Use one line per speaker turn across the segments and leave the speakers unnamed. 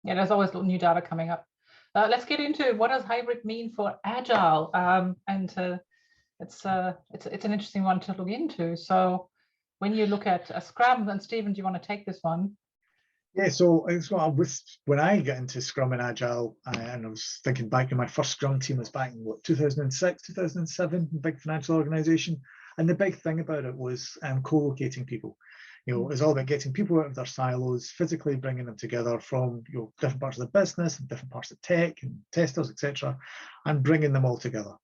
Yeah, there's always new data coming up. Let's get into what does hybrid mean for Agile, and it's an interesting one to look into. So when you look at Scrum, and Stephen, do you want to take this one?
Yeah, so when I got into Scrum and Agile, and I was thinking back, in my first Scrum team was back in what, 2006, 2007, big financial organization. And the big thing about it was co-locating people. It's all about getting people out of their silos, physically bringing them together from different parts of the business and different parts of tech and testers, etc., and bringing them all together.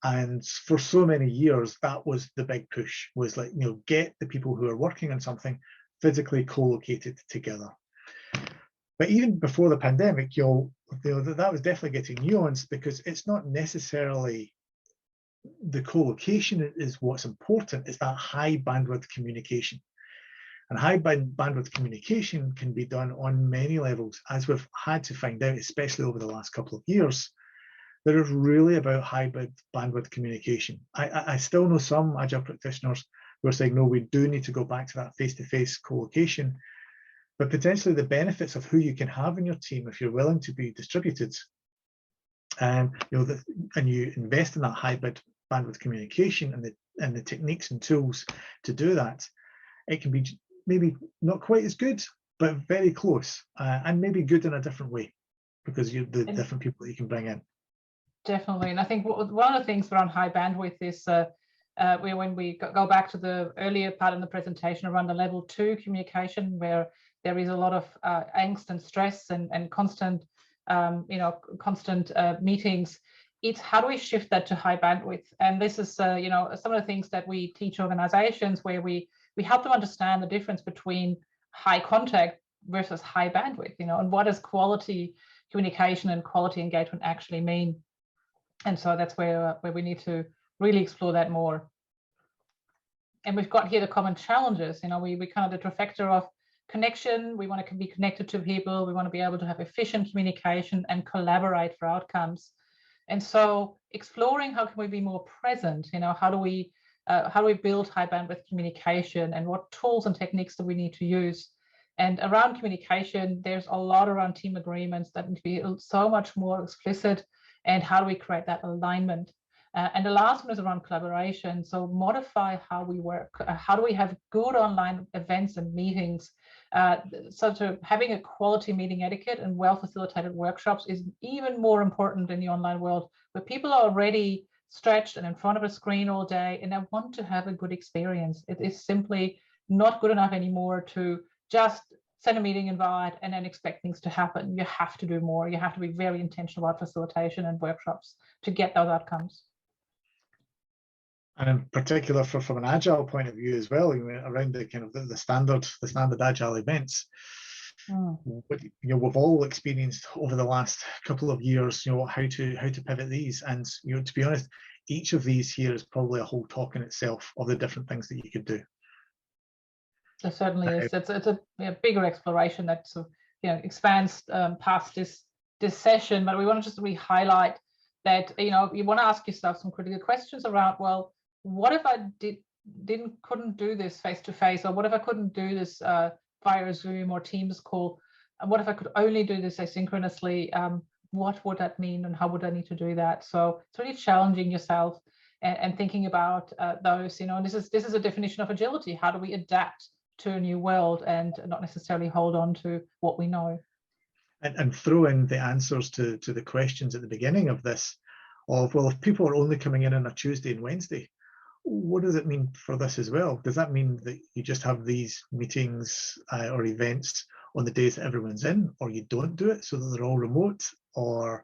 And for so many years, that was the big push, was like, get the people who are working on something physically co-located together. But even before the pandemic, that was definitely getting nuanced, because it's not necessarily the co-location is what's important, it's that high bandwidth communication. And high bandwidth communication can be done on many levels, as we've had to find out, especially over the last couple of years. That is really about high bandwidth communication. I still know some Agile practitioners who are saying, no, we do need to go back to that face-to-face co-location. But potentially the benefits of who you can have in your team, if you're willing to be distributed, and you invest in that high bandwidth communication and the techniques and tools to do that, it can be maybe not quite as good, but very close, and maybe good in a different way, because you're the different people that you can bring in.
Definitely, and I think one of the things around high bandwidth is when we go back to the earlier part in the presentation around the level 2 communication, where there is a lot of angst and stress and constant meetings. It's how do we shift that to high bandwidth? And this is some of the things that we teach organizations, where we help them understand the difference between high contact versus high bandwidth, and what does quality communication and quality engagement actually mean. And so that's where we need to really explore that more. And we've got here the common challenges. We kind of the trifecta of connection. We want to be connected to people. We want to be able to have efficient communication and collaborate for outcomes. And so exploring how can we be more present, how do we build high bandwidth communication, and what tools and techniques do we need to use? And around communication, there's a lot around team agreements that need to be so much more explicit, and how do we create that alignment? And the last one is around collaboration. So modify how we work. How do we have good online events and meetings? So having a quality meeting etiquette and well-facilitated workshops is even more important in the online world, where people are already stretched and in front of a screen all day, and they want to have a good experience. It is simply not good enough anymore to just send a meeting invite and then expect things to happen. You have to do more. You have to be very intentional about facilitation and workshops to get those outcomes.
And in particular, from an Agile point of view as well, around the kind of the standard Agile events, we've all experienced over the last couple of years, how to pivot these. And to be honest, each of these here is probably a whole talk in itself of the different things that you could do.
There certainly is. It's a bigger exploration that sort of expands past this session. But we want to just re-highlight that you want to ask yourself some critical questions around, well, what if I couldn't do this face to face, or what if I couldn't do this via Zoom or Teams call, and what if I could only do this asynchronously? What would that mean, and how would I need to do that? So it's really challenging yourself and thinking about those. And this is a definition of agility. How do we adapt to a new world and not necessarily hold on to what we know?
And throw in the answers to the questions at the beginning of this, of, well, if people are only coming in on a Tuesday and Wednesday, what does it mean for this as well? Does that mean that you just have these meetings or events on the days that everyone's in, or you don't do it so that they're all remote? Or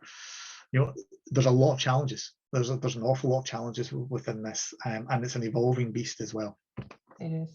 there's a lot of challenges. There's an awful lot of challenges within this, and it's an evolving beast as well.
It is.